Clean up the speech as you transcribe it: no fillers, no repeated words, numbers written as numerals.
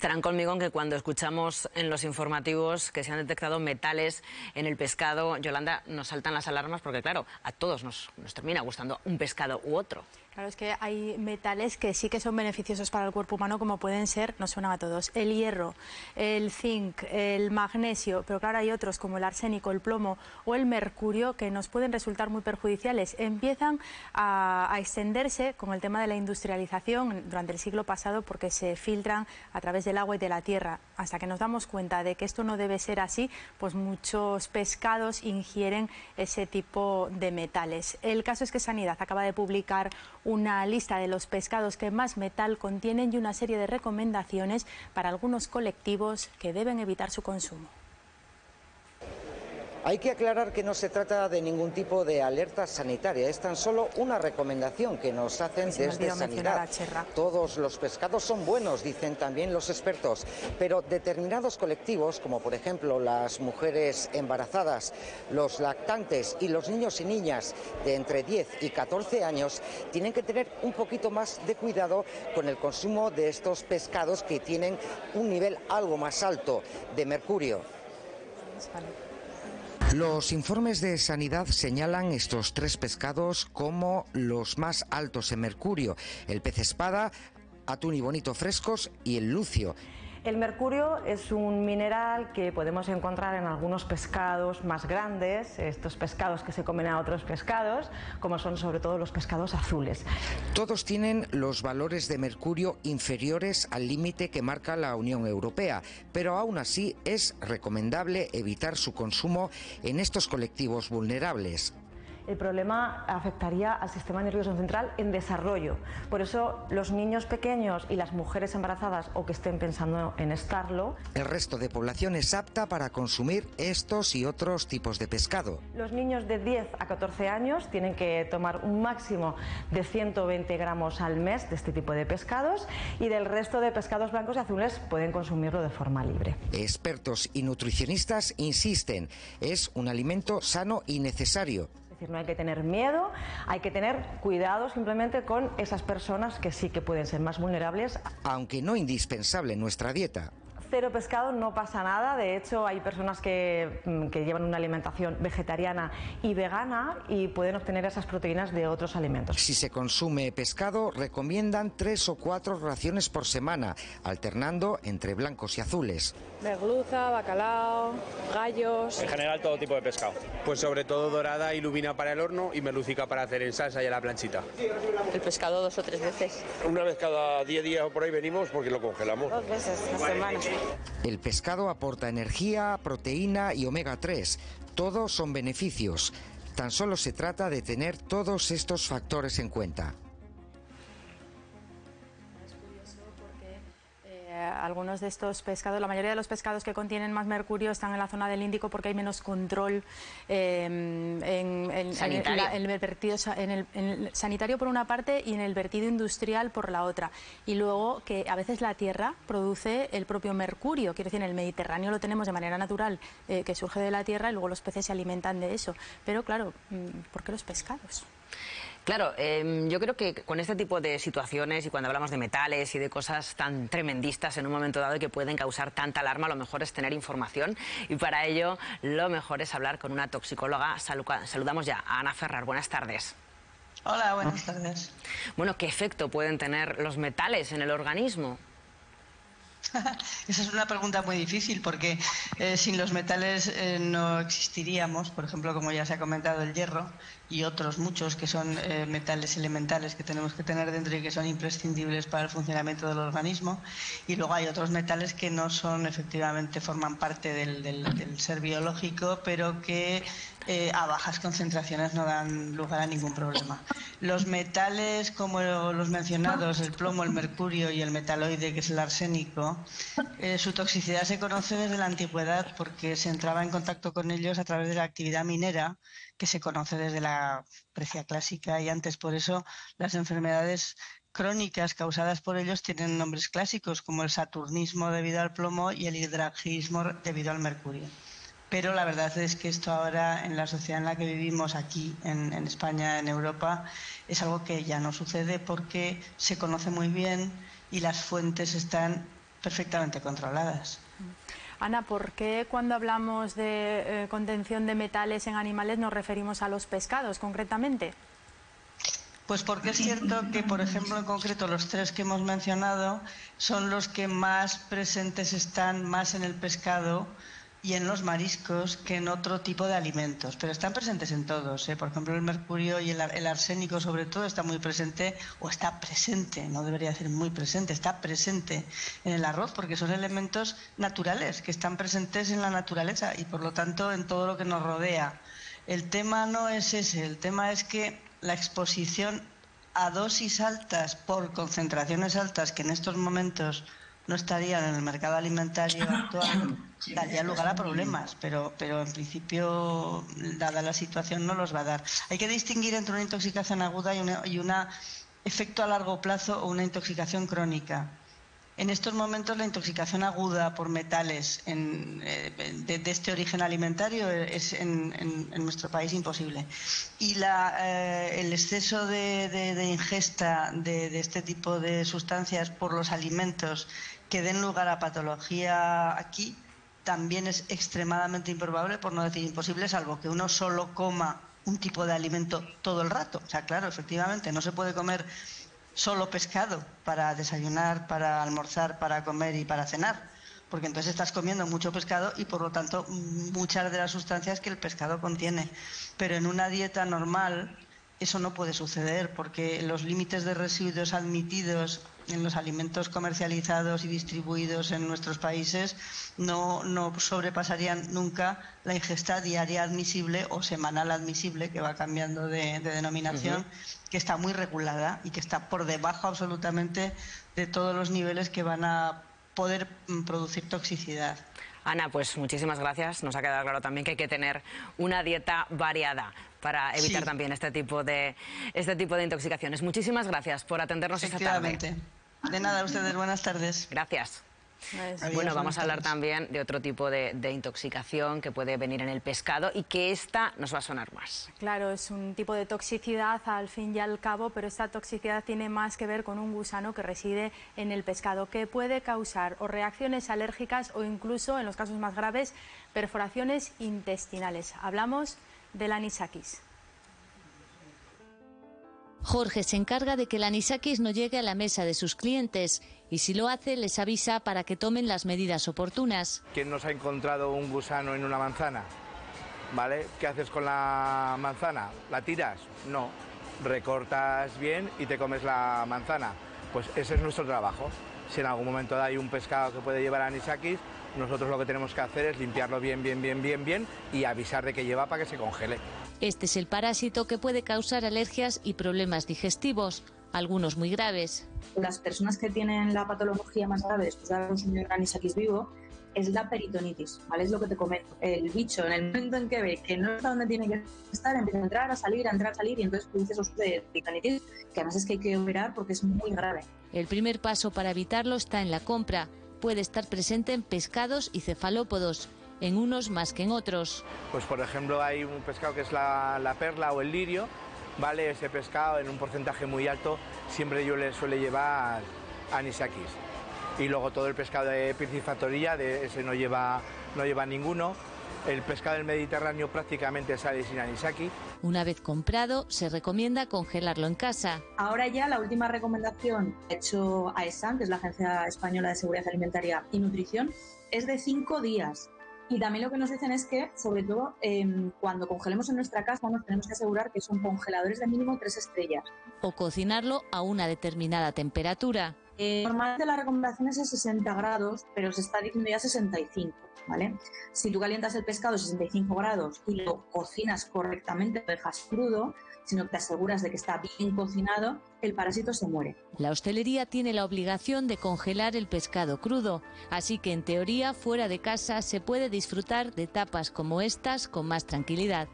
Estarán conmigo en que cuando escuchamos en los informativos que se han detectado metales en el pescado, Yolanda, nos saltan las alarmas porque, claro, a todos nos termina gustando un pescado u otro. Claro, es que hay metales que sí que son beneficiosos para el cuerpo humano, como pueden ser, nos suenan a todos, el hierro, el zinc, el magnesio, pero claro, hay otros como el arsénico, el plomo o el mercurio que nos pueden resultar muy perjudiciales. Empiezan a extenderse con el tema de la industrialización durante el siglo pasado porque se filtran a través del agua y de la tierra. Hasta que nos damos cuenta de que esto no debe ser así, pues muchos pescados ingieren ese tipo de metales. El caso es que Sanidad acaba de publicar una lista de los pescados que más metal contienen y una serie de recomendaciones para algunos colectivos que deben evitar su consumo. Hay que aclarar que no se trata de ningún tipo de alerta sanitaria, es tan solo una recomendación que nos hacen desde Sanidad. Todos los pescados son buenos, dicen también los expertos, pero determinados colectivos, como por ejemplo las mujeres embarazadas, los lactantes y los niños y niñas de entre 10 y 14 años, tienen que tener un poquito más de cuidado con el consumo de estos pescados que tienen un nivel algo más alto de mercurio. Los informes de Sanidad señalan estos tres pescados como los más altos en mercurio: el pez espada, atún y bonito frescos y el lucio. El mercurio es un mineral que podemos encontrar en algunos pescados más grandes, estos pescados que se comen a otros pescados, como son sobre todo los pescados azules. Todos tienen los valores de mercurio inferiores al límite que marca la Unión Europea, pero aún así es recomendable evitar su consumo en estos colectivos vulnerables. El problema afectaría al sistema nervioso central en desarrollo. Por eso los niños pequeños y las mujeres embarazadas o que estén pensando en estarlo. El resto de población es apta para consumir estos y otros tipos de pescado. Los niños de 10 a 14 años tienen que tomar un máximo de 120 gramos al mes de este tipo de pescados y del resto de pescados blancos y azules pueden consumirlo de forma libre. Expertos y nutricionistas insisten, es un alimento sano y necesario. No hay que tener miedo, hay que tener cuidado simplemente con esas personas que sí que pueden ser más vulnerables. Aunque no indispensable en nuestra dieta. Cero pescado, no pasa nada. De hecho, hay personas que llevan una alimentación vegetariana y vegana y pueden obtener esas proteínas de otros alimentos. Si se consume pescado, recomiendan 3 o 4 raciones por semana, alternando entre blancos y azules. Merluza, bacalao, gallos. En general todo tipo de pescado. Pues sobre todo dorada y lubina para el horno y merlucica para hacer en salsa y a la planchita. El pescado 2 o 3 veces. Una vez cada 10 días o por ahí venimos porque lo congelamos. 2 veces a la semana. El pescado aporta energía, proteína y omega 3. Todos son beneficios. Tan solo se trata de tener todos estos factores en cuenta. Algunos de estos pescados, la mayoría de los pescados que contienen más mercurio están en la zona del Índico porque hay menos control en el vertido sanitario por una parte y en el vertido industrial por la otra. Y luego que a veces la tierra produce el propio mercurio, quiero decir, en el Mediterráneo lo tenemos de manera natural, que surge de la tierra y luego los peces se alimentan de eso. Pero claro, ¿por qué los pescados? Claro, yo creo que con este tipo de situaciones y cuando hablamos de metales y de cosas tan tremendistas en un momento dado y que pueden causar tanta alarma, lo mejor es tener información y para ello lo mejor es hablar con una toxicóloga. Saludamos ya a Ana Ferrar. Buenas tardes. Hola, buenas tardes. Bueno, ¿qué efecto pueden tener los metales en el organismo? Esa es una pregunta muy difícil porque sin los metales no existiríamos. Por ejemplo, como ya se ha comentado, el hierro y otros muchos que son metales elementales que tenemos que tener dentro y que son imprescindibles para el funcionamiento del organismo. Y luego hay otros metales que no son, efectivamente, forman parte del ser biológico, pero que a bajas concentraciones no dan lugar a ningún problema. Los metales, como los mencionados, el plomo, el mercurio y el metaloide, que es el arsénico, su toxicidad se conoce desde la antigüedad porque se entraba en contacto con ellos a través de la actividad minera, que se conoce desde la Grecia clásica y antes. Por eso las enfermedades crónicas causadas por ellos tienen nombres clásicos como el saturnismo debido al plomo y el hidrargismo debido al mercurio. Pero la verdad es que esto ahora, en la sociedad en la que vivimos aquí, en España, en Europa, es algo que ya no sucede porque se conoce muy bien y las fuentes están perfectamente controladas. Ana, ¿por qué cuando hablamos de contención de metales en animales nos referimos a los pescados concretamente? Pues porque es cierto que, por ejemplo, en concreto los 3 que hemos mencionado son los que más presentes están más en el pescado y en los mariscos que en otro tipo de alimentos, pero están presentes en todos, ¿eh? Por ejemplo, el mercurio y el arsénico sobre todo está muy presente, o está presente, no debería ser muy presente, está presente en el arroz porque son elementos naturales que están presentes en la naturaleza y por lo tanto en todo lo que nos rodea. El tema no es ese, el tema es que la exposición a dosis altas por concentraciones altas que en estos momentos no estarían en el mercado alimentario actual daría lugar a problemas, pero en principio, dada la situación, no los va a dar. Hay que distinguir entre una intoxicación aguda y un efecto a largo plazo o una intoxicación crónica. En estos momentos la intoxicación aguda por metales de este origen alimentario es en nuestro país imposible. Y el exceso de ingesta de este tipo de sustancias por los alimentos que den lugar a patología aquí también es extremadamente improbable, por no decir imposible, salvo que uno solo coma un tipo de alimento todo el rato. O sea, claro, efectivamente, no se puede comer solo pescado para desayunar, para almorzar, para comer y para cenar, porque entonces estás comiendo mucho pescado y por lo tanto muchas de las sustancias que el pescado contiene. Pero en una dieta normal eso no puede suceder porque los límites de residuos admitidos en los alimentos comercializados y distribuidos en nuestros países no sobrepasarían nunca la ingesta diaria admisible o semanal admisible, que va cambiando de denominación, que está muy regulada y que está por debajo absolutamente de todos los niveles que van a poder producir toxicidad. Ana, pues muchísimas gracias. Nos ha quedado claro también que hay que tener una dieta variada para evitar también este tipo de intoxicaciones. Muchísimas gracias por atendernos esta tarde. De nada a ustedes, buenas tardes. Gracias. Adiós, bueno, vamos a hablar también de otro tipo de intoxicación que puede venir en el pescado y que esta nos va a sonar más. Claro, es un tipo de toxicidad al fin y al cabo, pero esta toxicidad tiene más que ver con un gusano que reside en el pescado, que puede causar o reacciones alérgicas o incluso, en los casos más graves, perforaciones intestinales. Hablamos del anisakis. Jorge se encarga de que el anisakis no llegue a la mesa de sus clientes y si lo hace les avisa para que tomen las medidas oportunas. ¿Quién nos ha encontrado un gusano en una manzana? ¿Vale? ¿Qué haces con la manzana? ¿La tiras? No. Recortas bien y te comes la manzana. Pues ese es nuestro trabajo. Si en algún momento hay un pescado que puede llevar anisakis, nosotros lo que tenemos que hacer es limpiarlo bien y avisar de que lleva para que se congele. Este es el parásito que puede causar alergias y problemas digestivos, algunos muy graves. Las personas que tienen la patología más grave después de haber consumido un anisakis vivo es la peritonitis, ¿vale? Es lo que te comento. El bicho, en el momento en que ve que no está donde tiene que estar, empieza a entrar, a salir y entonces produce esos de peritonitis, que además es que hay que operar porque es muy grave. El primer paso para evitarlo está en la compra. Puede estar presente en pescados y cefalópodos, en unos más que en otros. Pues por ejemplo hay un pescado que es la perla o el lirio, ¿vale? Ese pescado en un porcentaje muy alto siempre yo le suele llevar anisakis. Y luego todo el pescado de piscifactoría, de ese no lleva ninguno. El pescado del Mediterráneo prácticamente sale sin anisakis. Una vez comprado, se recomienda congelarlo en casa. Ahora ya la última recomendación que ha hecho AESAN, que es la Agencia Española de Seguridad Alimentaria y Nutrición, es de 5 días. Y también lo que nos dicen es que, sobre todo, cuando congelemos en nuestra casa, nos tenemos que asegurar que son congeladores de mínimo 3 estrellas. O cocinarlo a una determinada temperatura. Normalmente la recomendación es de 60 grados, pero se está diciendo ya 65, ¿vale? Si tú calientas el pescado a 65 grados y lo cocinas correctamente, lo dejas crudo, sino que te aseguras de que está bien cocinado, el parásito se muere. La hostelería tiene la obligación de congelar el pescado crudo, así que en teoría fuera de casa se puede disfrutar de tapas como estas con más tranquilidad.